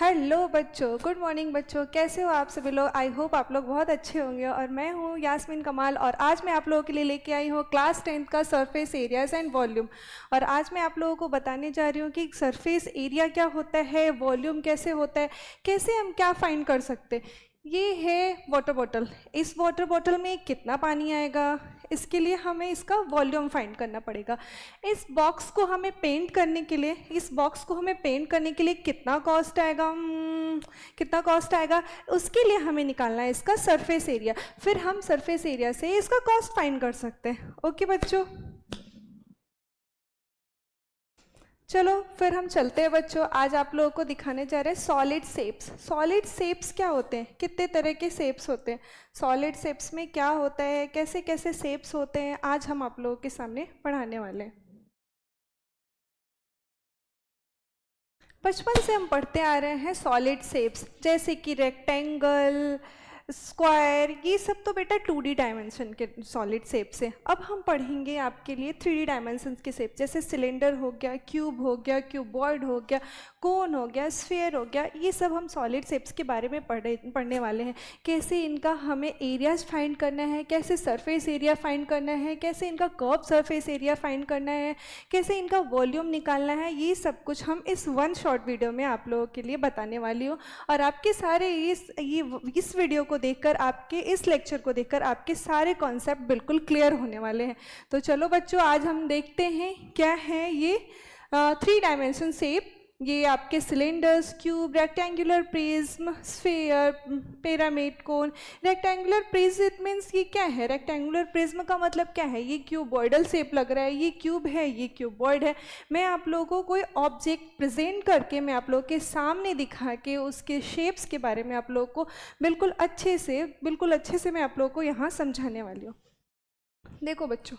Hello बच्चों, good morning बच्चों। कैसे हो आप सभी लोग? आई होप आप लोग बहुत अच्छे होंगे। और मैं हूँ यास्मीन कमाल और आज मैं आप लोगों के लिए लेके आई हूँ क्लास 10th का सरफेस एरियाज एंड वॉल्यूम। और आज मैं आप लोगों को बताने जा रही हूँ कि सरफेस एरिया क्या होता है, वॉल्यूम कैसे होता है, कैसे हम क्या फाइंड कर सकते हैं। ये है वाटर बॉटल। इस वाटर बॉटल में कितना पानी आएगा, इसके लिए हमें इसका वॉल्यूम फाइंड करना पड़ेगा। इस बॉक्स को हमें पेंट करने के लिए कितना कॉस्ट आएगा, कितना कॉस्ट आएगा, उसके लिए हमें निकालना है इसका सरफेस एरिया। फिर हम सरफेस एरिया से इसका कॉस्ट फाइंड कर सकते हैं। ओके बच्चों, चलो फिर हम चलते हैं बच्चों। आज आप लोगों को दिखाने जा रहे हैं सॉलिड शेप्स। सॉलिड शेप्स क्या होते हैं, कितने तरह के शेप्स होते हैं, सॉलिड शेप्स में क्या होता है, कैसे कैसे शेप्स होते हैं, आज हम आप लोगों के सामने पढ़ाने वाले हैं। बचपन से हम पढ़ते आ रहे हैं सॉलिड शेप्स, जैसे कि रेक्टेंगल, स्क्वायर, ये सब तो बेटा 2D डायमेंशन के सॉलिड शेप्स है। अब हम पढ़ेंगे आपके लिए 3D डायमेंशंस के शेप, जैसे सिलेंडर हो गया, क्यूब हो गया, क्यूबॉइड हो गया, कोन हो गया, स्फीयर हो गया। ये सब हम सॉलिड शेप्स के बारे में पढ़ने वाले हैं। कैसे इनका हमें एरियाज फाइंड करना है, कैसे सरफेस एरिया फाइंड करना है, कैसे इनका कर्व सरफेस एरिया फाइंड करना है, कैसे इनका वॉल्यूम निकालना है, ये सब कुछ हम इस वन शॉर्ट वीडियो में आप लोगों के लिए बताने वाली हूँ। और आपके सारे इस वीडियो को देखकर, आपके इस लेक्चर को देखकर आपके सारे कॉन्सेप्ट बिल्कुल क्लियर होने वाले हैं। तो चलो बच्चों, आज हम देखते हैं क्या है ये 3 डायमेंशन शेप। ये आपके cylinders, cube, rectangular prism, sphere, pyramid, cone. Rectangular prism it means ये क्या है, रेक्टेंगुलर प्रिज्म का मतलब क्या है, ये क्यूबॉइडल शेप लग रहा है, ये क्यूब है, ये क्यूबॉइड है। मैं आप लोगों को कोई ऑब्जेक्ट प्रेजेंट करके, मैं आप लोगों के सामने दिखा के उसके शेप्स के बारे में आप लोगों को बिल्कुल अच्छे से मैं आप लोगों को यहाँ समझाने वाली हूँ। देखो बच्चों,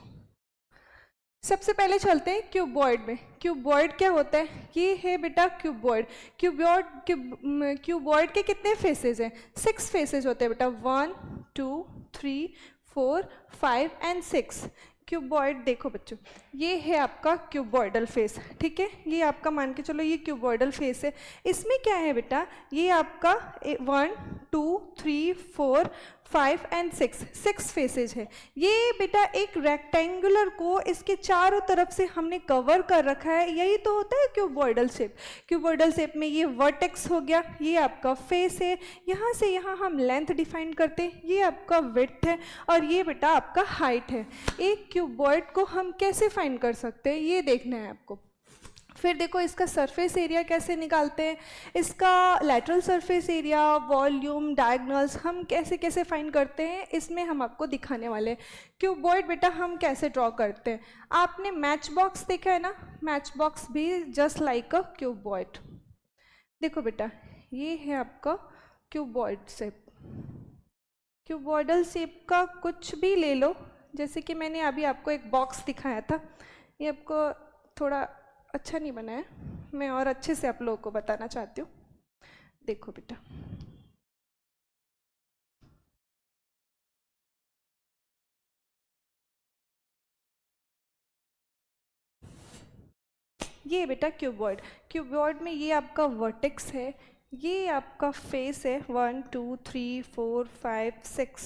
सबसे पहले चलते हैं क्यूबॉइड में। क्यूबॉइड क्या होता है, ये है बेटा क्यूबॉइड। क्यूबॉइड के कितने फेसेस हैं, 6 फेसेस होते हैं बेटा, 1 2 3 4 5 एंड 6। क्यूबॉइड देखो बच्चों, ये है आपका क्यूबॉइडल फेस, ठीक है, ये आपका मान के चलो ये क्यूबॉइडल फेस है। इसमें क्या है बेटा, ये आपका 1 2 3 4 5 एंड 6 फेसेज है। ये बेटा एक रेक्टेंगुलर को इसके चारों तरफ से हमने कवर कर रखा है, यही तो होता है क्यूबॉइडल शेप। क्यूबॉइडल शेप में ये वर्टेक्स हो गया, ये आपका फेस है, यहाँ से यहाँ हम लेंथ डिफाइन करते हैं, ये आपका विड्थ है और ये बेटा आपका हाइट है। एक क्यूबॉइड को हम कैसे फाइंड कर सकते हैं, ये देखना है आपको। फिर देखो इसका सरफेस एरिया कैसे निकालते हैं, इसका lateral surface area, volume, diagonals हम कैसे कैसे फाइंड करते हैं, इसमें हम आपको दिखाने वाले हैं। क्यूबॉइड बेटा हम कैसे ड्रॉ करते हैं, आपने मैच बॉक्स देखा है ना, मैच बॉक्स भी जस्ट लाइक अ क्यूबॉइड। देखो बेटा, ये है आपका क्यूबॉइड शेप। क्यूबॉइडल शेप का कुछ भी ले लो, जैसे कि मैंने अभी आपको एक बॉक्स दिखाया था, ये आपको थोड़ा अच्छा नहीं बना है, मैं और अच्छे से आप लोगों को बताना चाहती हूँ। देखो बेटा, ये बेटा क्यूबॉइड में ये आपका वर्टेक्स है, ये आपका फेस है, 1 2 3 4 5 6,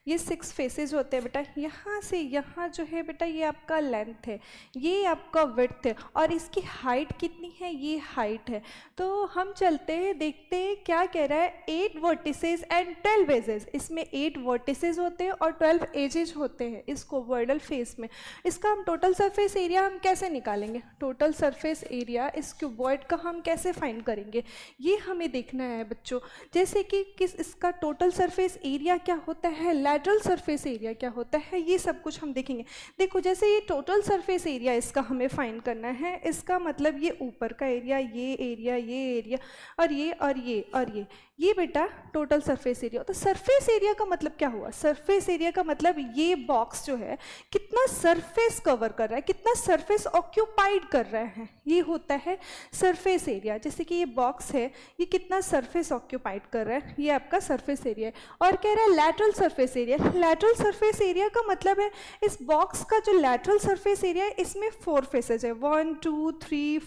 ये 6 फेसेस होते हैं बेटा। यहाँ से यहाँ जो है बेटा ये आपका लेंथ है, ये आपका विड्थ है और इसकी हाइट कितनी है, ये हाइट है। तो हम चलते हैं, देखते हैं क्या कह रहा है। 8 वर्टिसेस एंड 12 एजेस, इसमें 8 वर्टिसेस होते हैं और 12 एजेस होते हैं इस क्यूबॉइडल फेस में। इसका हम टोटल सरफेस एरिया हम कैसे निकालेंगे, टोटल सरफेस एरिया इस क्यूबॉइड का हम कैसे फाइंड करेंगे, ये हमें देखना है बच्चों। जैसे कि इसका टोटल सरफेस एरिया क्या होता है, लैटरल सरफेस एरिया क्या होता है, ये सब कुछ हम देखेंगे। देखो जैसे ये टोटल सरफेस एरिया इसका हमें फाइंड करना है, इसका मतलब ये ऊपर का एरिया, ये एरिया, ये एरिया और ये और ये और ये बेटा टोटल सरफेस एरिया। तो सरफेस एरिया का मतलब क्या हुआ, सरफेस एरिया का मतलब ये बॉक्स जो है कितना सरफेस कवर कर रहा है, कितना सरफेस ऑक्यूपाइड कर रहा है, ये होता है सरफेस एरिया। जैसे कि ये बॉक्स है, ये कितना सरफेस ऑक्यूपाइड कर रहा है, ये आपका सरफेस एरिया है। और कह रहा है lateral surface area. Lateral surface area का मतलब है इस बॉक्स का जो लैटरल सरफेस एरिया है इसमें 4 फेसेज है, 1 2 3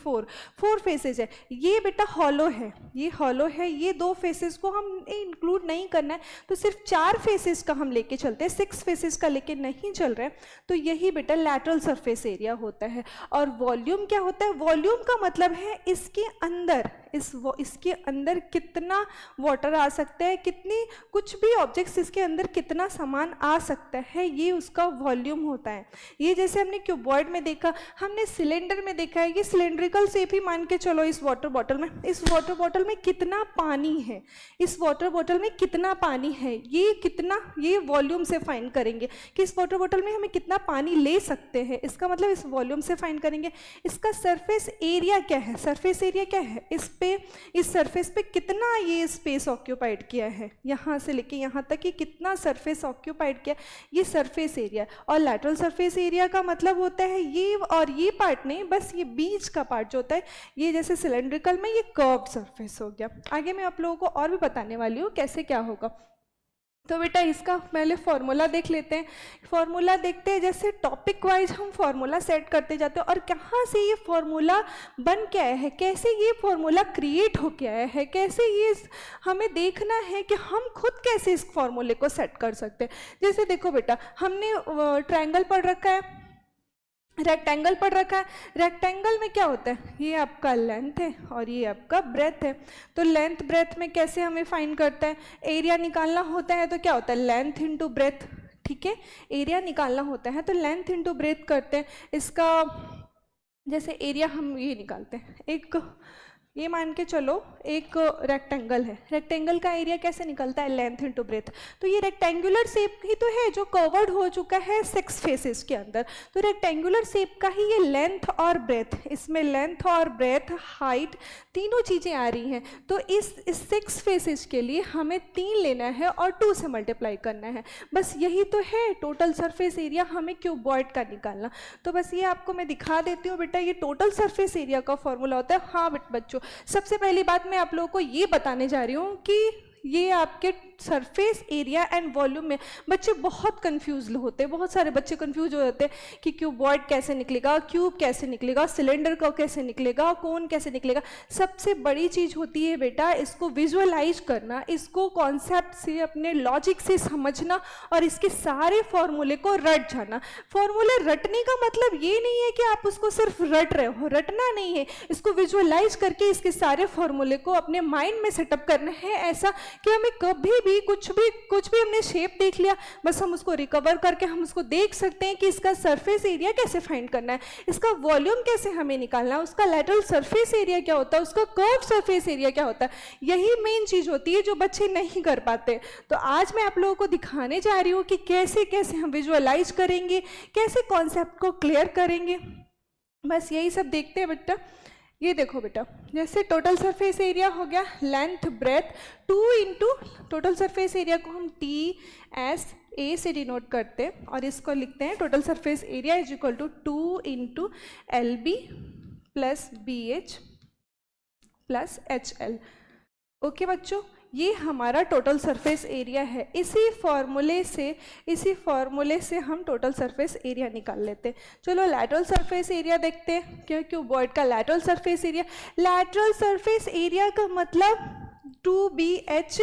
4 फेसेज है। ये बेटा हॉलो है, ये हॉलो है, ये 2 फेसेस को हम इंक्लूड नहीं करना है, तो सिर्फ 4 फेसेस का हम लेके चलते हैं, 6 फेसेस का लेके नहीं चल रहे हैं। तो यही बेटा लैटरल सरफेस एरिया होता है। और वॉल्यूम क्या होता है? वॉल्यूम का मतलब है इसके अंदर, इसके अंदर कितना वाटर आ सकता है, कितनी कुछ भी ऑब्जेक्ट्स इसके अंदर कितना सामान आ सकता है, ये उसका वॉल्यूम होता है। ये जैसे हमने क्यूबॉइड में देखा, हमने सिलेंडर में देखा है, ये सिलेंड्रिकल शेप ही मान के चलो इस वाटर बॉटल में। इस वाटर बॉटल में कितना पानी है, इस वाटर बॉटल में कितना पानी है, ये कितना, ये वॉल्यूम से फाइंड करेंगे कि इस वाटर बॉटल में हमें कितना पानी ले सकते हैं, इसका मतलब इस वॉल्यूम से फाइंड करेंगे। इसका सरफेस एरिया क्या है? सरफेस एरिया क्या है? इस सरफेस पे कितना ये स्पेस ऑक्यूपाइड किया है, यहाँ से लेके यहाँ तक कि कितना सरफेस ऑक्यूपाइड किया, ये सरफेस एरिया। और लैटरल सरफेस एरिया का मतलब होता है ये, और ये पार्ट नहीं, बस ये बीच का पार्ट जो होता है, ये जैसे सिलेंड्रिकल में ये कर्व्ड सरफेस हो गया। आगे मैं आप लोगों को और भी बताने वाली हूँ कैसे क्या होगा। तो बेटा इसका पहले फॉर्मूला देख लेते हैं। फॉर्मूला देखते हैं, जैसे टॉपिक वाइज हम फॉर्मूला सेट करते जाते हैं और कहाँ से ये फॉर्मूला बन के आया है, कैसे ये फॉर्मूला क्रिएट होके आया है, कैसे ये हमें देखना है कि हम खुद कैसे इस फॉर्मूले को सेट कर सकते हैं। जैसे देखो बेटा, हमने ट्रायंगल पढ़ रखा है, रेक्टेंगल पढ़ रखा है। रेक्टेंगल में क्या होता है? ये आपका लेंथ है और ये आपका ब्रेथ है। तो लेंथ ब्रेथ में कैसे हमें फाइंड करता है? एरिया निकालना होता है तो क्या होता है? लेंथ इंटू ब्रेथ, ठीक है, एरिया निकालना होता है तो लेंथ इंटू ब्रेथ करते हैं। इसका जैसे एरिया हम ये निकालते हैं, एक ये मान के चलो एक रेक्टेंगल है, रेक्टेंगल का एरिया कैसे निकलता है? Length into breadth. तो ये रेक्टेंगुलर शेप ही तो है जो कवर्ड हो चुका है 6 फेसेस के अंदर। तो रेक्टेंगुलर शेप का ही ये लेंथ और ब्रेथ, इसमें लेंथ और ब्रेथ, हाइट, तीनों चीज़ें आ रही हैं। तो इस 6 फेसेस के लिए हमें 3 लेना है और 2 से मल्टीप्लाई करना है। बस यही तो है टोटल सरफेस एरिया हमें क्यूबॉइड का निकालना। तो बस ये आपको मैं दिखा देती हूँ बेटा, ये टोटल सरफेस एरिया का फॉर्मूला होता है। हाँ बच्चों, सबसे पहली बात मैं आप लोगों को ये बताने जा रही हूँ कि ये आपके सरफेस एरिया एंड वॉल्यूम में बच्चे बहुत कंफ्यूज होते हैं, बहुत सारे बच्चे कंफ्यूज हो जाते हैं कि क्यूबॉइड कैसे निकलेगा, क्यूब कैसे निकलेगा, सिलेंडर का कैसे निकलेगा, कोन कैसे निकलेगा। सबसे बड़ी चीज़ होती है बेटा इसको विजुअलाइज करना, इसको कॉन्सेप्ट से, अपने लॉजिक से समझना और इसके सारे फॉर्मूले को रट जाना। फॉर्मूले रटने का मतलब ये नहीं है कि आप उसको सिर्फ रट रहे हो, रटना नहीं है, इसको विजुअलाइज करके इसके सारे फॉर्मूले को अपने माइंड में सेटअप करना है, ऐसा कि हमें कभी भी कुछ भी हमने शेप देख लिया, बस हम उसको रिकवर करके हम उसको देख सकते हैं कि इसका सरफेस एरिया कैसे फाइंड करना है, इसका वॉल्यूम कैसे हमें निकालना है, उसका लैटरल सरफेस एरिया क्या होता है, उसका कर्व सरफेस एरिया क्या होता है। यही मेन चीज़ होती है जो बच्चे नहीं कर पाते। तो आज मैं आप लोगों को दिखाने जा रही हूँ कि कैसे कैसे हम विजुअलाइज करेंगे, कैसे कॉन्सेप्ट को क्लियर करेंगे। बस यही सब देखते हैं बेटा। ये देखो बेटा, जैसे टोटल सरफेस एरिया हो गया length breadth 2 into total surface area को हम TSA से डिनोट करते हैं और इसको लिखते हैं total surface area is equal to 2 into LB plus BH plus HL। Okay बच्चों, ये हमारा टोटल सरफेस एरिया है। इसी फॉर्मूले से हम टोटल सरफेस एरिया निकाल लेते हैं। चलो लैटरल सरफेस एरिया देखते हैं। क्या क्यूबॉइड का लैटरल सरफेस एरिया का मतलब 2BH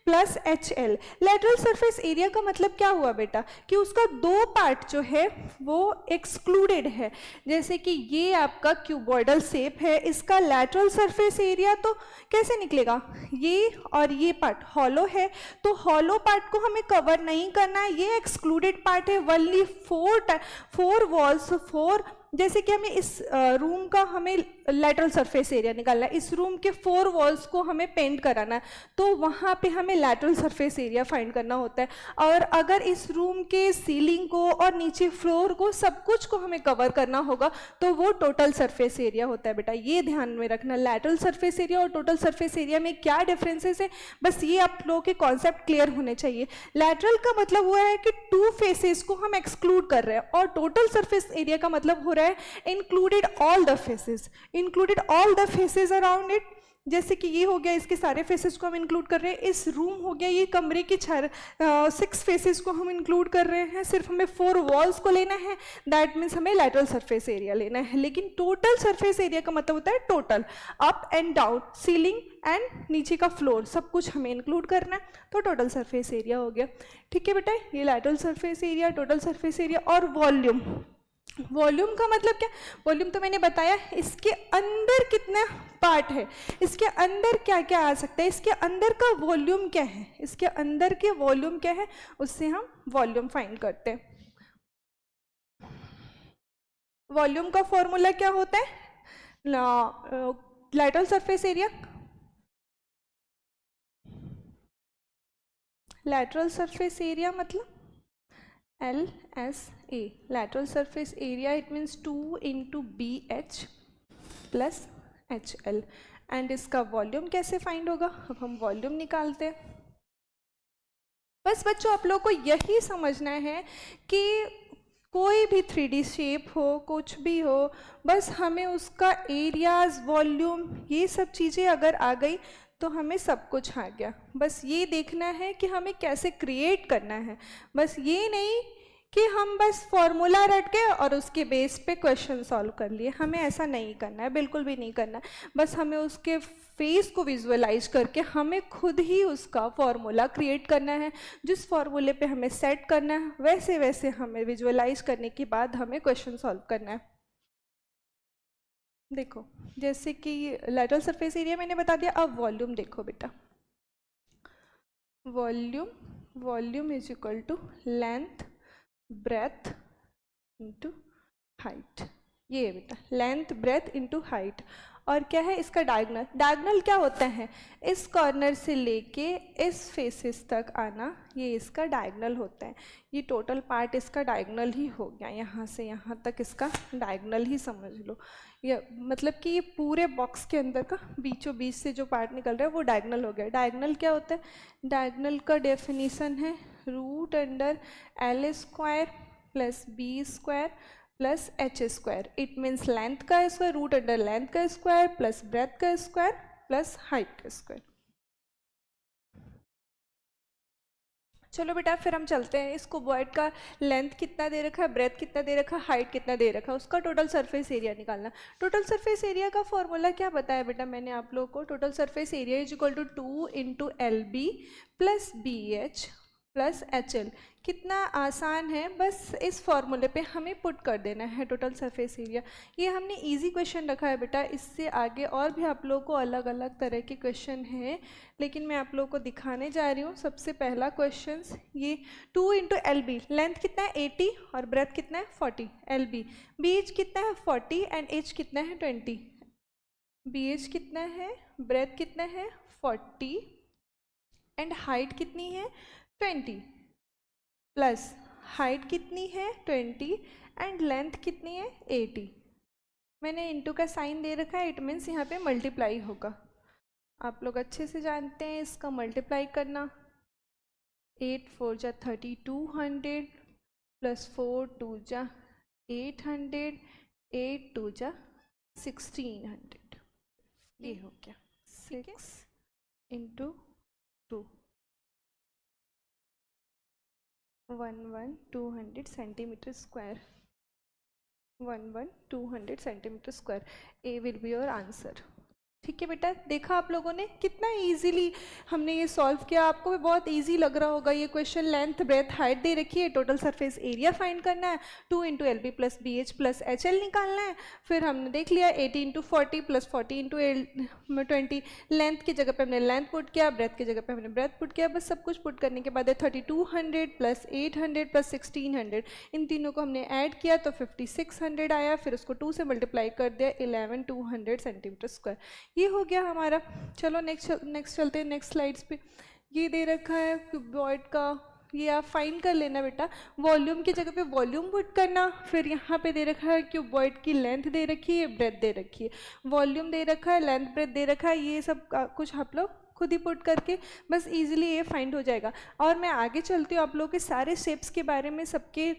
plus HL। Lateral surface area का मतलब क्या हुआ बेटा कि उसका 2 पार्ट जो है वो एक्सक्लूडेड है। जैसे कि ये आपका क्यूबॉइडल शेप है, इसका लैटरल सरफेस एरिया तो कैसे निकलेगा, ये और ये पार्ट हॉलो है, तो हॉलो पार्ट को हमें कवर नहीं करना है, ये एक्सक्लूडेड पार्ट है। वनली 4 वॉल्स, 4 जैसे कि हमें इस रूम का हमें लैटरल सरफेस एरिया निकालना है, इस रूम के 4 वॉल्स को हमें पेंट कराना है, तो वहाँ पे हमें लैटरल सरफेस एरिया फाइंड करना होता है। और अगर इस रूम के सीलिंग को और नीचे फ्लोर को सब कुछ को हमें कवर करना होगा तो वो टोटल सरफेस एरिया होता है बेटा। ये ध्यान में रखना, लैटरल सरफेस एरिया और टोटल सरफेस एरिया में क्या डिफरेंसेस है, बस ये आप लोगों के कॉन्सेप्ट क्लियर होने चाहिए। लैटरल का मतलब हुआ है कि 2 फेसेस को हम एक्सक्लूड कर रहे हैं और टोटल सरफेस एरिया का मतलब हो रहा है included all the faces around it। जैसे कि ये हो गया, इसके सारे फेसेस को हम इंक्लूड कर रहे हैं। इस रूम हो गया, ये कमरे की 6 फेसेस को हम इंक्लूड कर रहे हैं। सिर्फ हमें 4 वॉल्स को लेना है, दैट मीन्स हमें लैटरल सरफेस एरिया लेना है। लेकिन टोटल सरफेस एरिया का मतलब होता है total, up and down, ceiling and नीचे का फ्लोर, सब कुछ हमें इंक्लूड करना है, तो टोटल सरफेस एरिया हो गया। ठीक है बेटा, ये lateral surface area, total surface area. और वॉल्यूम, वॉल्यूम का मतलब क्या? वॉल्यूम तो मैंने बताया, इसके अंदर कितना पार्ट है, इसके अंदर क्या क्या आ सकता है, इसके अंदर का वॉल्यूम क्या है, इसके अंदर के वॉल्यूम क्या है, उससे हम वॉल्यूम फाइंड करते हैं। वॉल्यूम का फॉर्मूला क्या होता है? Lateral surface area, lateral surface area मतलब LSA, lateral surface area, it means 2 into BH plus HL। And इसका वॉल्यूम कैसे फाइंड होगा? अब हम वॉल्यूम निकालते हैं। बस बच्चों, आप लोगों को यही समझना है कि कोई भी 3D शेप हो, कुछ भी हो, बस हमें उसका एरियाज, वॉल्यूम, ये सब चीज़ें अगर आ गई तो हमें सब कुछ आ गया। बस ये देखना है कि हमें कैसे क्रिएट करना है। बस ये नहीं कि हम बस फॉर्मूला रट के और उसके बेस पे क्वेश्चन सॉल्व कर लिए, हमें ऐसा नहीं करना है, बिल्कुल भी नहीं करना है। बस हमें उसके फेस को विजुअलाइज करके हमें खुद ही उसका फॉर्मूला क्रिएट करना है। जिस फॉर्मूले पे हमें सेट करना है, वैसे वैसे हमें विजुअलाइज करने के बाद हमें क्वेश्चन सॉल्व करना है। देखो, जैसे कि लैटरल सरफेस एरिया मैंने बता दिया। अब वॉल्यूम देखो बेटा, volume is equal to length breadth into height. ये है बेटा, लेंथ ब्रेथ इंटू हाइट। और क्या है इसका डायगोनल? डायगोनल क्या होता है? इस कॉर्नर से लेके इस फेसेस तक आना, ये इसका डायगोनल होता है। ये टोटल पार्ट इसका डायगोनल ही हो गया, यहाँ से यहाँ तक इसका डायगोनल ही समझ लो। ये मतलब कि ये पूरे बॉक्स के अंदर का बीचों बीच से जो पार्ट निकल रहा है वो डायगोनल हो गया। डायगोनल क्या होता है? डायगोनल का डेफिनेशन है root under L square plus B square plus H square. It means length का स्क्वायर रूट अंडर लेंथ का स्क्वायर प्लस ब्रेथ का स्क्वायर प्लस हाइट का स्क्वायर। चलो बेटा, फिर हम चलते हैं। इस क्यूबॉइड का लेंथ कितना दे रखा है, ब्रेथ कितना दे रखा है, हाइट कितना दे रखा है, उसका टोटल सरफेस एरिया निकालना। टोटल सरफेस एरिया का फॉर्मूला क्या बताया बेटा मैंने आप लोगों को? Total surface area is equal to 2 into LB plus BH plus HL। कितना आसान है, बस इस फॉर्मूले पे हमें पुट कर देना है टोटल सरफेस एरिया। ये हमने इजी क्वेश्चन रखा है बेटा, इससे आगे और भी आप लोगों को अलग अलग तरह के क्वेश्चन हैं, लेकिन मैं आप लोगों को दिखाने जा रही हूँ। सबसे पहला क्वेश्चन ये 2 इंटू LB, लेंथ कितना है 80 और ब्रेथ कितना है 40, LB। BH कितना है 40 एंड H कितना है 20। BH कितना है, ब्रेथ कितना है 40 एंड हाइट कितनी है 20, प्लस हाइट कितनी है 20 एंड लेंथ कितनी है 80। मैंने इंटू का साइन दे रखा है, इट मीन्स यहाँ पे मल्टीप्लाई होगा। आप लोग अच्छे से जानते हैं इसका मल्टीप्लाई करना। 8 4 जा 3200 प्लस 4 2 जा 800, 8 2 जा 1600। ये हो गया 6 into 2 200 centimetre square. 200 centimetre square. A will be your answer. ठीक है बेटा, देखा आप लोगों ने कितना इजीली हमने ये सॉल्व किया। आपको भी बहुत इजी लग रहा होगा ये क्वेश्चन। लेंथ ब्रेथ हाइट दे रखी है, टोटल सरफेस एरिया फाइंड करना है, 2 into LB plus BH plus HL निकालना है। फिर हमने देख लिया 80 इंटू 40 प्लस 40 इंटू 20। लेंथ की जगह पे हमने लेंथ पुट किया, ब्रेथ की जगह पे हमने ब्रेथ पुट किया। बस सब कुछ पुट करने के बाद 3200 प्लस 800 प्लस 1600, इन तीनों को हमने ऐड किया तो 5600 आया। फिर उसको 2 से मल्टीप्लाई कर दिया, 11200 सेंटीमीटर स्क्वायर। ये हो गया हमारा। चलो नेक्स्ट चलते हैं नेक्स्ट स्लाइड्स पे। ये दे रखा है क्यूबॉइड का, ये आप फाइंड कर लेना बेटा। वॉल्यूम की जगह पे वॉल्यूम पुट करना। फिर यहाँ पे दे रखा है क्यूबॉइड की लेंथ दे रखी है, ब्रेथ दे रखी है, वॉल्यूम दे रखा है, लेंथ ब्रेथ दे रखा है। ये सब कुछ आप लोग खुद ही पुट करके बस इजीली ये फाइंड हो जाएगा। और मैं आगे चलती हूँ, आप लोगों के सारे शेप्स के बारे में, सबके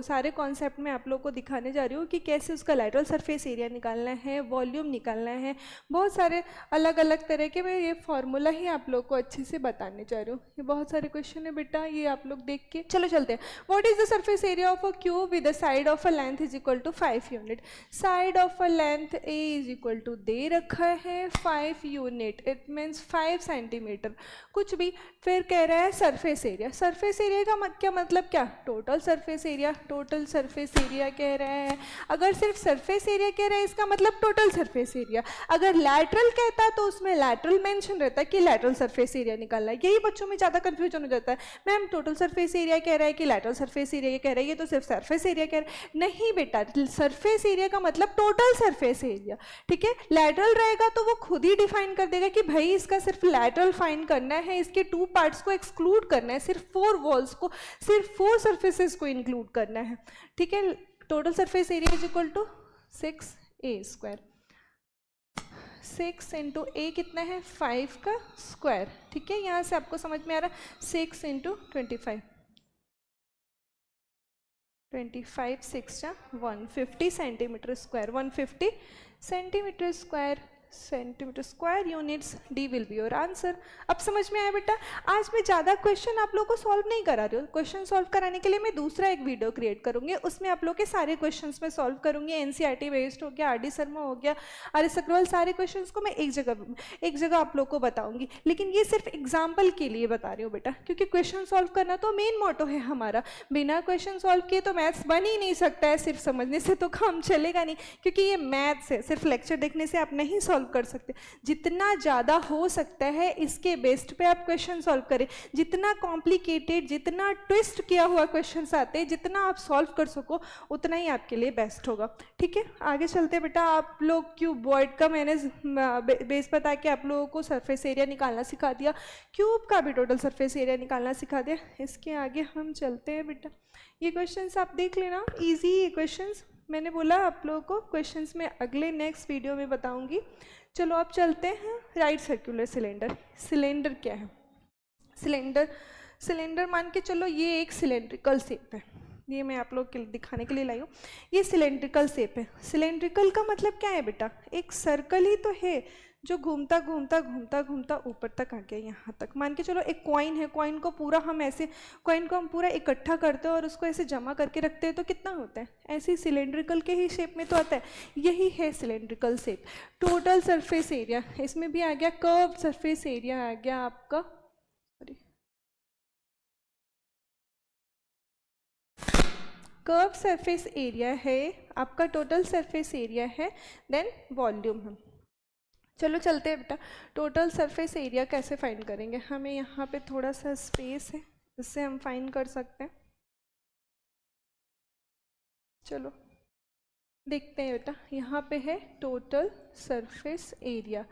सारे कॉन्सेप्ट में आप लोगों को दिखाने जा रही हूँ कि कैसे उसका लैटरल सरफेस एरिया निकालना है, वॉल्यूम निकालना है, बहुत सारे अलग अलग तरह के मैं ये फॉर्मूला ही आप लोग को अच्छे से बताने जा रही हूँ। ये बहुत सारे क्वेश्चन है बेटा, ये आप लोग देख के चलो चलते हैं। What is the surface area of a cube with the side of a length is equal to 5 unit. Side of a length A is equal to दे रखा है 5 यूनिट, इट मीन्स 5 सेंटीमीटर कुछ भी। फिर कह रहा है सरफेस एरिया। सरफेस एरिया का क्या मतलब, क्या total surface area. Total surface area कह रहा है, अगर सिर्फ सरफेस एरिया कह रहा है इसका मतलब टोटल सरफेस एरिया। अगर लैटरल कहता तो उसमें लैटरल मेंशन रहता है कि लैटरल सरफेस एरिया निकालना है। यही बच्चों में ज़्यादा कंफ्यूजन हो जाता है, मैम टोटल सरफेस एरिया कह रहा है कि लैटरल सरफेस एरिया कह रहा है, ये तो सिर्फ सरफेस एरिया कह रहा है। नहीं बेटा, सरफेस एरिया का मतलब टोटल सरफेस एरिया, ठीक है। लैटरल रहेगा तो वो खुद ही डिफाइन कर देगा कि भाई इसका सिर्फ लैटरल फाइन करना है, इसके 2 पार्ट्स को एक्सक्लूड करना है, सिर्फ 4 वॉल्स को, सिर्फ 4 सरफेसेस को इंक्लूड करना है, ठीक है। Total surface area is equal to 6a²। 6 into A कितना है 5 का स्क्वायर, ठीक है। यहाँ से आपको समझ में आ रहा 6 इंटू 25, 25 6 जा 150 centimetre square, 150 centimetre square units, D will be your answer. अब समझ में आया बेटा। आज मैं ज़्यादा क्वेश्चन आप लोगों को सॉल्व नहीं करा रही हूँ, क्वेश्चन सॉल्व कराने के लिए मैं दूसरा एक वीडियो क्रिएट करूँगी, उसमें आप लोग के सारे क्वेश्चंस में सॉल्व करूँगी। एनसीईआरटी बेस्ड हो गया, आर.डी. शर्मा हो गया, आर.एस. अग्रवाल, सारे क्वेश्चंस को मैं एक जगह आप लोग को बताऊँगी। लेकिन ये सिर्फ एग्जाम्पल के लिए बता रही हूँ बेटा, क्योंकि क्वेश्चन सॉल्व करना तो मेन मोटो है हमारा। बिना क्वेश्चन सॉल्व किए तो मैथ्स बन ही नहीं सकता है, सिर्फ समझने से तो काम चलेगा नहीं, क्योंकि ये मैथ्स है, सिर्फ लेक्चर देखने से आप नहीं सॉल्व कर सकते। जितना ज़्यादा हो सकता है इसके बेस्ड पे आप क्वेश्चन सॉल्व करें। जितना कॉम्प्लिकेटेड, जितना ट्विस्ट किया हुआ क्वेश्चंस आते हैं, जितना आप सॉल्व कर सको उतना ही आपके लिए बेस्ट होगा, ठीक है। आगे चलते बेटा। आप लोग क्यूबॉइड का मैंने बेस बता के आप लोगों को सरफेस एरिया निकालना सिखा दिया, क्यूब का भी टोटल सरफेस एरिया निकालना सिखा दिया। इसके आगे हम चलते हैं बेटा। ये क्वेश्चंस आप देख लेना, इजी ये क्वेश्चंस। मैंने बोला आप लोगों को क्वेश्चंस में अगले नेक्स्ट वीडियो में बताऊंगी। चलो अब चलते हैं। Right circular cylinder. सिलेंडर क्या है? सिलेंडर मान के चलो ये एक सिलेंड्रिकल शेप है, ये मैं आप लोग के दिखाने के लिए लाई हूँ। ये सिलेंड्रिकल शेप है। सिलेंड्रिकल का मतलब क्या है बेटा? एक सर्कल ही तो है जो घूमता घूमता घूमता घूमता ऊपर तक आ गया, यहाँ तक। मान के चलो एक कॉइन है, कॉइन को पूरा हम ऐसे, कॉइन को हम पूरा इकट्ठा करते हैं और उसको ऐसे जमा करके रखते हैं तो कितना होता है? ऐसे सिलेंड्रिकल के ही शेप में तो आता है। यही है cylindrical shape. Total surface area, इसमें भी आ गया कर्व सरफेस एरिया, आ गया आपका, सॉरी, कर्व सरफेस एरिया है आपका, टोटल सरफेस एरिया है, देन वॉल्यूम है। चलो चलते हैं बेटा। टोटल सरफेस एरिया कैसे फाइंड करेंगे? हमें यहाँ पे थोड़ा सा स्पेस है, इससे हम फाइंड कर सकते हैं। चलो देखते हैं बेटा। यहाँ पे है total surface area.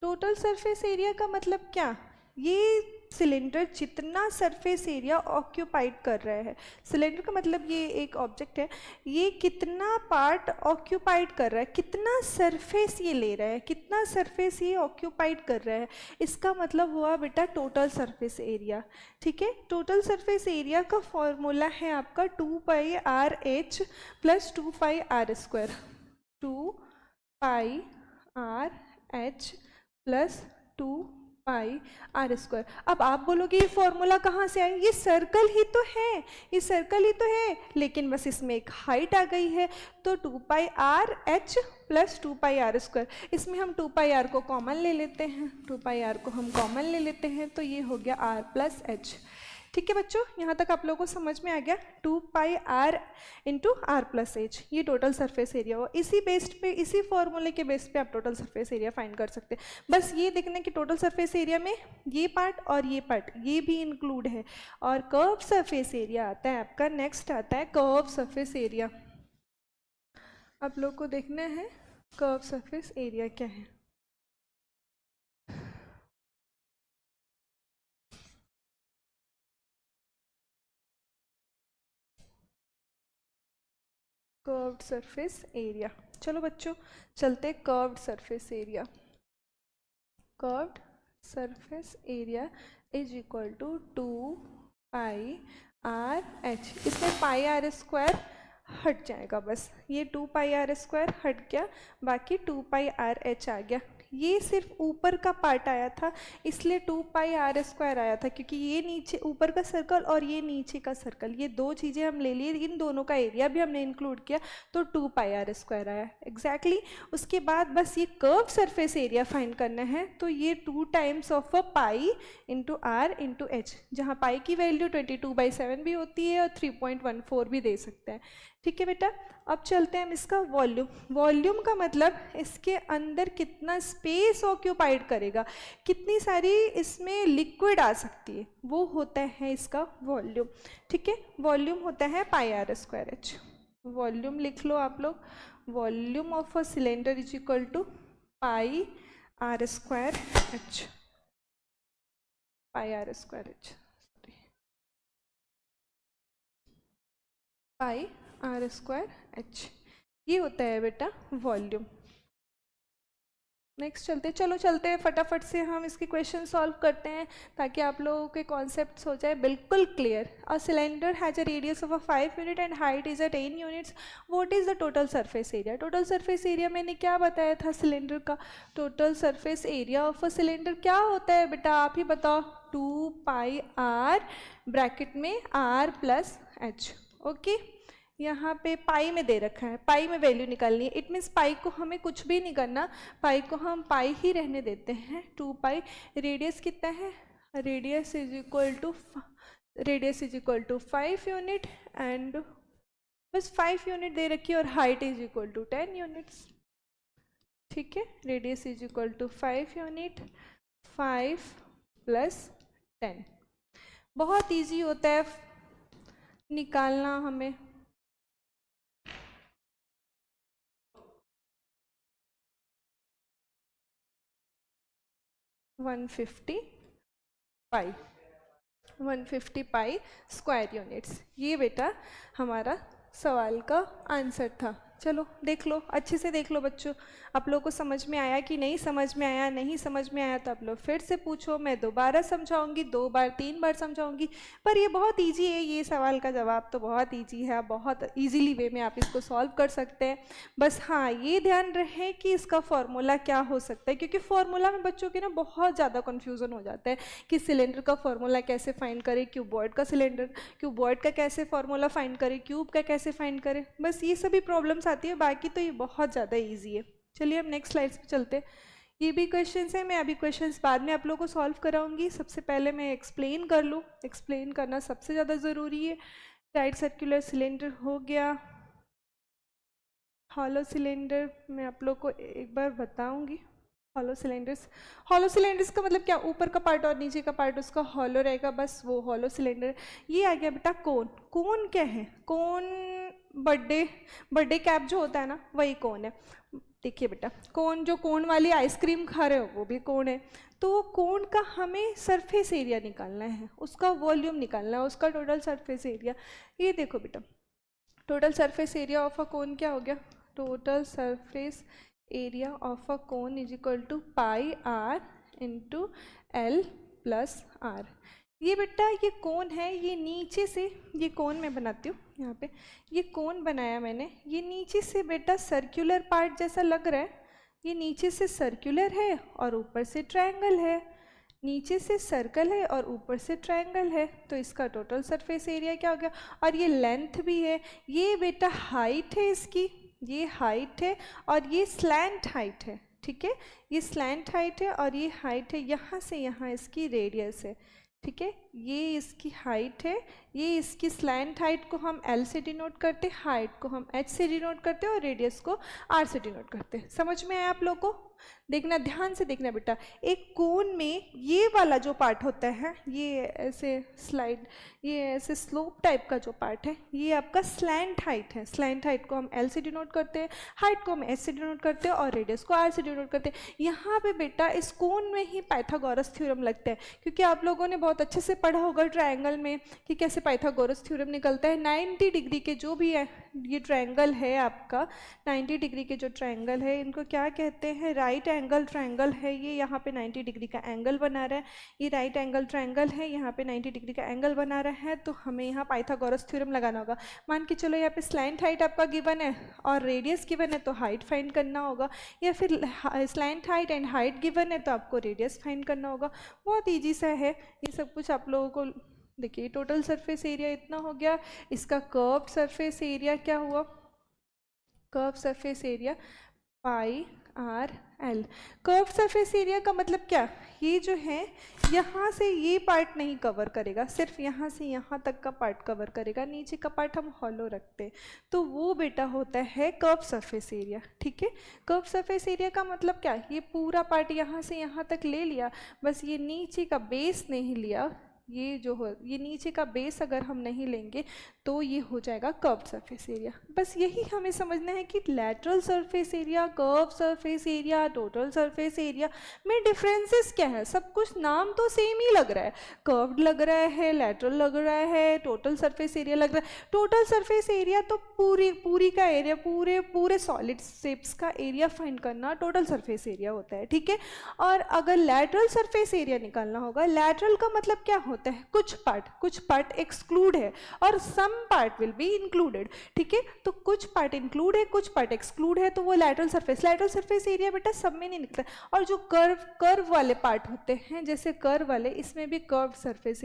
Total surface area का मतलब क्या? ये सिलेंडर जितना सरफेस एरिया ऑक्यूपाइड कर रहा है, सिलेंडर का मतलब ये एक ऑब्जेक्ट है, ये कितना पार्ट ऑक्यूपाइड कर रहा है, कितना सरफेस ये ले रहा है, कितना सरफेस ये ऑक्यूपाइड कर रहा है, इसका मतलब हुआ बेटा टोटल सरफेस एरिया, ठीक है। टोटल सरफेस एरिया का फॉर्मूला है आपका 2πr(h) + 2πr², 2πr(h) + 2πr²। अब आप बोलोगे ये फॉर्मूला कहाँ से आई? ये सर्कल ही तो है, ये सर्कल ही तो है, लेकिन बस इसमें एक हाइट आ गई है, तो 2πr(h) + 2πr²। इसमें हम 2πr को कॉमन ले लेते हैं, 2πr को हम कॉमन ले लेते हैं, तो ये हो गया r + h, ठीक है बच्चों। यहाँ तक आप लोगों को समझ में आ गया? 2πr × r + h, ये टोटल सरफेस एरिया हो। इसी बेस्ड पे, इसी फॉर्मूले के बेस पे आप टोटल सरफेस एरिया फाइंड कर सकते हैं। बस ये देखना कि टोटल सरफेस एरिया में ये पार्ट और ये पार्ट, ये भी इंक्लूड है। और कर्व सरफेस एरिया आता है आपका, नेक्स्ट आता है कर्व सरफेस एरिया। आप लोग को देखना है कर्व सरफेस एरिया क्या है। Curved surface area. चलो बच्चों चलते curved surface area. Curved surface area is equal to 2πr/h। इसमें पाई आर स्क्वायर हट जाएगा, बस ये 2πr² हट गया, बाकी 2πrh आ गया। ये सिर्फ ऊपर का पार्ट आया था इसलिए 2πr² आया था, क्योंकि ये नीचे ऊपर का सर्कल और ये नीचे का सर्कल, ये दो चीज़ें हम ले लिए, इन दोनों का एरिया भी हमने इंक्लूड किया तो 2πr² आया एग्जैक्टली। उसके बाद बस ये कर्व सरफेस एरिया फाइंड करना है, तो ये 2 times of pi into R into H, जहाँ पाई की वैल्यू 22/7 भी होती है और 3.14 भी दे सकते हैं। ठीक है बेटा, अब चलते हैं हम इसका वॉल्यूम। वॉल्यूम का मतलब इसके अंदर कितना स्पेस ऑक्यूपाइड करेगा, कितनी सारी इसमें लिक्विड आ सकती है, वो होता है इसका वॉल्यूम। ठीक है, वॉल्यूम होता है πr²h। वॉल्यूम लिख लो आप लोग, volume of a cylinder is equal to πr²h, πr²h, πr²h, ये होता है बेटा वॉल्यूम। नेक्स्ट चलते हैं फटाफट से हम इसके क्वेश्चन सॉल्व करते हैं ताकि आप लोगों के कॉन्सेप्ट्स हो जाए बिल्कुल clear. A cylinder has a radius of 5 unit and height is 10 units, what is the total surface area. Total surface area मैंने क्या बताया था, सिलेंडर का total surface area of a cylinder क्या होता है बेटा, आप ही बताओ, 2πr ब्रैकेट में r+h। ओके, यहाँ पे पाई में दे रखा है, पाई में वैल्यू निकालनी है, इट मीन्स पाई को हमें कुछ भी नहीं करना, पाई को हम पाई ही रहने देते हैं। 2π, रेडियस कितना है, radius is equal to 5 unit and बस 5 यूनिट दे रखी है, और height is equal to 10 units. ठीक है, radius is equal to 5 unit, 5 + 10। बहुत ईजी होता है निकालना हमें। 150 पाई स्क्वायर यूनिट्स, ये बेटा हमारा सवाल का आंसर था। चलो देख लो, अच्छे से देख लो बच्चों, आप लोगों को समझ में आया कि नहीं समझ में आया, नहीं समझ में आया तो आप लोग फिर से पूछो, मैं दोबारा समझाऊंगी, 2 बार 3 बार समझाऊंगी। पर ये बहुत इजी है, ये सवाल का जवाब तो बहुत इजी है, बहुत इजीली वे में आप इसको सॉल्व कर सकते हैं। बस हाँ, ये ध्यान रहे कि इसका फॉर्मूला क्या हो सकता है, क्योंकि फॉर्मूला में बच्चों के ना बहुत ज़्यादा कन्फ्यूज़न हो जाता है कि सिलेंडर का फॉर्मूला कैसे फाइंड करें, क्यूबॉइड का सिलेंडर, क्यूबॉइड का कैसे फॉर्मूला फाइंड करें, क्यूब का कैसे फाइंड करें, बस ये सभी प्रॉब्लम्स आती है, बाकी तो ये बहुत ज़्यादा इजी है। चलिए हम नेक्स्ट स्लाइड्स पे चलते हैं। ये भी क्वेश्चंस हैं, मैं अभी क्वेश्चंस बाद में आप लोगों को सॉल्व कराऊंगी, सबसे पहले मैं एक्सप्लेन कर लूँ, एक्सप्लेन करना सबसे ज़्यादा ज़रूरी है। राइट सर्कुलर सिलेंडर हो गया, हॉलो सिलेंडर मैं आप लोग को एक बार बताऊंगी। हॉलो सिलेंडर्स का मतलब क्या, ऊपर का पार्ट और नीचे का पार्ट उसका हॉलो रहेगा, बस वो हॉलो सिलेंडर। ये आ गया बेटा कोन। कोन क्या है, कोन बर्थडे कैप जो होता है ना, वही कोन है। देखिए बेटा, कोन जो कोन वाली आइसक्रीम खा रहे हो वो भी कोन है, तो वो कोन का हमें सरफेस एरिया निकालना है, उसका वॉल्यूम निकालना है, उसका टोटल सरफेस एरिया। ये देखो बेटा, total surface area of a cone क्या हो गया, total surface area of a cone is equal to πr into l+r। ये बेटा ये कोन है, ये नीचे से, ये कोन मैं बनाती हूँ यहाँ पे, ये कोन बनाया मैंने, ये नीचे से बेटा सर्कुलर पार्ट जैसा लग रहा है, ये नीचे से सर्कुलर है और ऊपर से ट्रायंगल है, नीचे से सर्कल है और ऊपर से ट्रायंगल है, तो इसका टोटल सरफेस एरिया क्या हो गया। और ये लेंथ भी है, ये बेटा हाइट है इसकी, ये हाइट है और ये स्लैंट हाइट है। ठीक है, ये स्लैंट हाइट है और ये हाइट है, यहाँ से यहाँ इसकी रेडियस है। ठीक है, ये इसकी हाइट है, ये इसकी स्लैंट हाइट को हम L से डिनोट करते हैं, हाइट को हम H से डिनोट करते हैं और रेडियस को R से डिनोट करते हैं। समझ में आया आप लोगों को? देखना, ध्यान से देखना बेटा, एक कोन में ये वाला वाला जो पार्ट होता है, ये ऐसे स्लाइड, ये ऐसे स्लोप टाइप का जो पार्ट है, ये आपका स्लैंट हाइट है। स्लैंट हाइट को हम एल से डिनोट करते हैं, हाइट को हम एस से डिनोट करते हैं और रेडियस को आर से डिनोट करते हैं। यहाँ पे बेटा इस कोन में ही पाइथागोरस थ्योरम लगता है, क्योंकि आप लोगों ने बहुत अच्छे से पढ़ा होगा ट्रायंगल में कि कैसे पाइथागोरस थ्योरम निकलता है। 90 डिग्री के जो भी है, ये ट्रायंगल है आपका, 90 डिग्री के जो ट्रायंगल है इनको क्या कहते हैं, राइट एंगल ट्रायंगल है। ये यहाँ पे 90 डिग्री का एंगल बना रहा है, ये राइट एंगल ट्रायंगल है, यहाँ पे 90 डिग्री का एंगल बना रहा है। तो हमें यहाँ पाइथागोरस थ्योरम लगाना होगा। मान के चलो यहाँ पे स्लैंट हाइट आपका गिवन है और रेडियस गिवन है, तो हाइट फाइंड करना होगा, या फिर slant height and height given है तो आपको रेडियस फाइंड करना होगा। बहुत ईजी सा है ये सब कुछ आप लोगों को। देखिए टोटल सरफेस एरिया इतना हो गया, इसका कर्व्ड सरफेस एरिया क्या हुआ, curve surface area pi R L. Curve surface area का मतलब क्या, ये जो है यहाँ से ये पार्ट नहीं कवर करेगा, सिर्फ यहाँ से यहाँ तक का पार्ट कवर करेगा, नीचे का पार्ट हम हॉलो रखते हैं, तो वो बेटा होता है कर्व सरफेस एरिया। ठीक है, कर्व सरफेस एरिया का मतलब क्या, ये पूरा पार्ट यहाँ से यहाँ तक ले लिया, बस ये नीचे का बेस नहीं लिया, ये जो हो, ये नीचे का बेस अगर हम नहीं लेंगे तो ये हो जाएगा कर्व सरफेस एरिया। बस यही हमें समझना है कि lateral surface area, curve surface area, total surface area में डिफरेंसेस क्या है। सब कुछ नाम तो सेम ही लग रहा है, कर्व्ड लग रहा है, लैटरल लग रहा है, टोटल सरफेस एरिया लग रहा है। टोटल सरफेस एरिया तो पूरी का एरिया, पूरे सॉलिड शेप्स का एरिया फाइंड करना टोटल सरफेस एरिया होता है। ठीक है, और अगर लैटरल सरफेस एरिया निकालना होगा, लैटरल का मतलब क्या होता है, कुछ पार्ट एक्सक्लूड है और some part will be included. ठीक है, तो कुछ पार्ट इंक्लूड है, कुछ पार्ट एक्सक्लूड है, तो वो लैटरल सरफेस एरिया बेटा सब में नहीं निकलता। और जो कर्व वाले पार्ट होते हैं, जैसे कर्व वाले, इसमें भी कर्व सरफेस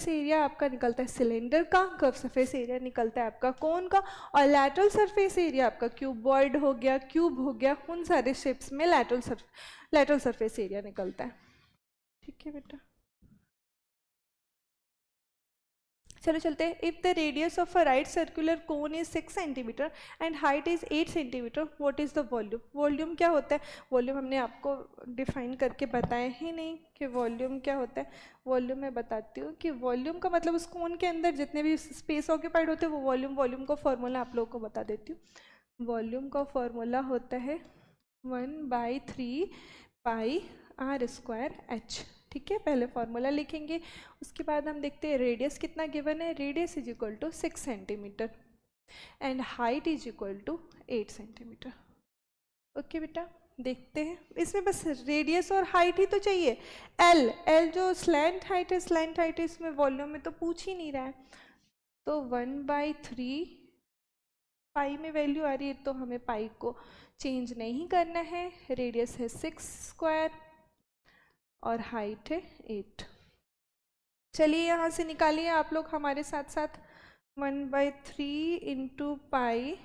एरिया आपका निकलता है सिलेंडर का, कर्व सरफेस एरिया निकलता है आपका कोन का, और लैटरल सरफेस एरिया आपका क्यूबॉइड हो गया, क्यूब हो गया, उन सारे शेप्स में लैटरल सरफेस एरिया निकलता है। ठीक है बेटा, चलो चलते हैं। If the radius of a right circular cone is 6 centimetre and height is 8 centimetre, what is the volume. Volume क्या होता है, वॉल्यूम हमने आपको डिफाइन करके बताया ही नहीं कि वॉल्यूम क्या होता है। वॉल्यूम मैं बताती हूँ कि वॉल्यूम का मतलब उस कोन के अंदर जितने भी स्पेस ऑक्यूपाइड होते हैं वो वॉल्यूम का फॉर्मूला आप लोगों को बता देती हूँ। वॉल्यूम का फॉर्मूला होता है 1/3 पाई आर स्क्वायर एच। ठीक है, पहले फॉर्मूला लिखेंगे, उसके बाद हम देखते हैं रेडियस कितना गिवन है। Radius is equal to 6 centimetre and height is equal to 8 centimetre. Okay बेटा, देखते हैं, इसमें बस रेडियस और हाइट ही तो चाहिए। एल जो स्लैंट हाइट है इसमें वॉल्यूम में तो पूछ ही नहीं रहा है, तो 1/3 पाई में वैल्यू आ रही है, तो हमें पाई को चेंज नहीं करना है। रेडियस है 6 स्क्वायर और हाइट है 8। चलिए यहाँ से निकालिए आप लोग हमारे साथ साथ। 1/3 इंटू पाई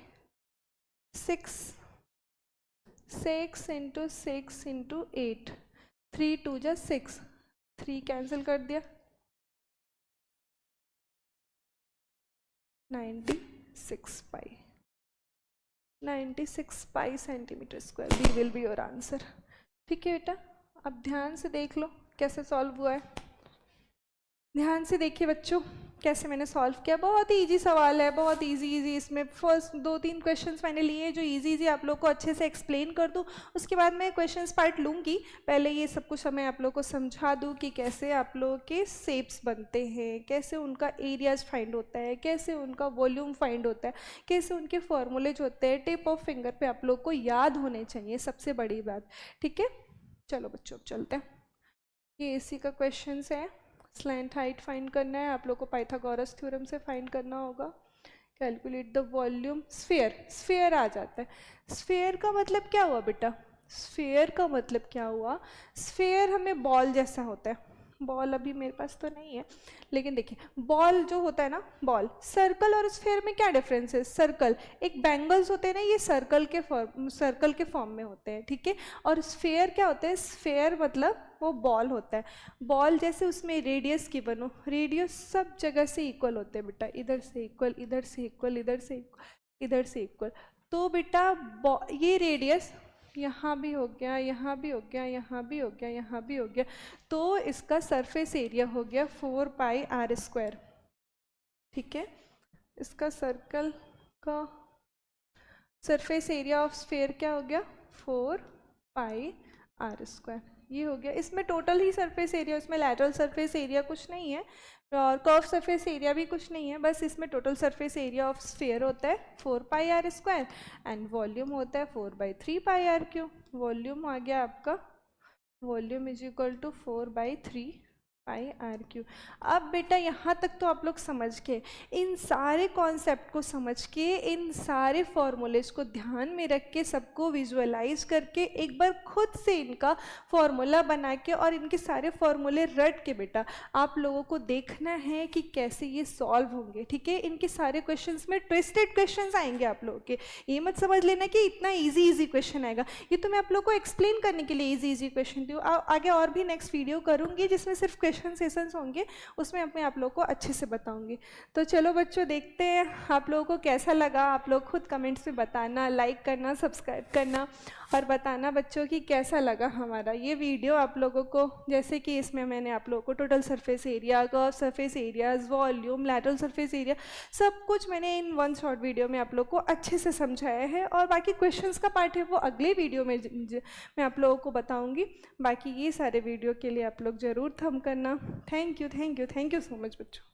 6 इंटू 6 इंटू 8, 3 2 जा 6, 3 कैंसिल कर दिया, 96 pi, 96 pi centimetre square, B will be your answer. ठीक है बेटा, अब ध्यान से देख लो कैसे सॉल्व हुआ है। ध्यान से देखिए बच्चों कैसे मैंने सॉल्व किया। बहुत ही इजी सवाल है, बहुत इजी। इसमें फर्स्ट 2-3 क्वेश्चंस मैंने लिए जो इजी आप लोग को अच्छे से एक्सप्लेन कर दूँ, उसके बाद मैं क्वेश्चंस पार्ट लूँगी। पहले ये सब कुछ मैं आप लोग को समझा दूँ कि कैसे आप लोगों के शेप्स बनते हैं, कैसे उनका एरियाज फाइंड होता है, कैसे उनका वॉल्यूम फाइंड होता है, कैसे उनके फॉर्मूले जो होते हैं टिप ऑफ फिंगर पे आप लोग को याद होने चाहिए, सबसे बड़ी बात। ठीक है, चलो बच्चों अब चलते हैं। ये इसी का क्वेश्चन है, स्लैंट हाइट फाइंड करना है आप लोग को, पाइथागोरस थ्योरम से फाइंड करना होगा। Calculate the volume. स्फीयर आ जाता है। स्फीयर का मतलब क्या हुआ बेटा, स्फीयर का मतलब क्या हुआ, स्फीयर हमें बॉल जैसा होता है। बॉल अभी मेरे पास तो नहीं है, लेकिन देखिए बॉल जो होता है ना, बॉल, सर्कल और स्फीयर में क्या डिफरेंस है। सर्कल एक बैंगल्स होते हैं ना, ये सर्कल के फॉर्म में होते हैं। ठीक है, और स्फीयर क्या होता है, स्फीयर मतलब वो बॉल होता है। बॉल जैसे उसमें रेडियस की बनो, रेडियस सब जगह से इक्वल होते हैं बेटा, इधर से इक्वल, इधर से इक्वल, इधर से इक्वल, इधर से इक्वल। तो बेटा ये रेडियस यहाँ भी हो गया, यहाँ भी हो गया, यहाँ भी हो गया, यहाँ भी हो गया, तो इसका सरफेस एरिया हो गया 4πr²। ठीक है, इसका सर्कल का सरफेस एरिया ऑफ स्फीयर क्या हो गया 4πr²। ये हो गया। इसमें टोटल ही सरफेस एरिया, इसमें लैटरल सरफेस एरिया कुछ नहीं है और कर्व सरफेस एरिया भी कुछ नहीं है, बस इसमें total surface area of sphere होता है 4πr² एंड वॉल्यूम होता है 4/3πr3। वॉल्यूम आ गया आपका, volume is equal to 4/3πr3। अब बेटा यहाँ तक तो आप लोग समझ के, इन सारे कॉन्सेप्ट को समझ के, इन सारे फॉर्मूलेज को ध्यान में रख के, सबको विजुअलाइज करके एक बार खुद से इनका फॉर्मूला बना के और इनके सारे फॉर्मूले रट के बेटा आप लोगों को देखना है कि कैसे ये सॉल्व होंगे। ठीक है, इनके सारे क्वेश्चंस में ट्विस्टेड क्वेश्चंस आएंगे आप लोगों के। ये मत समझ लेना कि इतना इजी क्वेश्चन आएगा, ये तो मैं आप लोगों को एक्सप्लेन करने के लिए इजी क्वेश्चन दूँ। आगे और भी नेक्स्ट वीडियो करूँगी जिसमें सिर्फ क्वेश्चन सेशंस होंगे, उसमें मैं आप लोगों को अच्छे से बताऊंगी। तो चलो बच्चों, देखते हैं आप लोगों को कैसा लगा। आप लोग खुद कमेंट्स में बताना, लाइक करना, सब्सक्राइब करना और बताना बच्चों कि कैसा लगा हमारा ये वीडियो आप लोगों को। जैसे कि इसमें मैंने आप लोगों को total surface area, curve surface areas, volume, lateral surface area, सब कुछ मैंने इन वन शॉर्ट वीडियो में आप लोग को अच्छे से समझाया है। और बाकी क्वेश्चंस का पार्ट है वो अगले वीडियो में मैं आप लोगों को बताऊंगी। बाकी ये सारे वीडियो के लिए आप लोग ज़रूर थंब करना। थैंक यू सो मच बच्चों।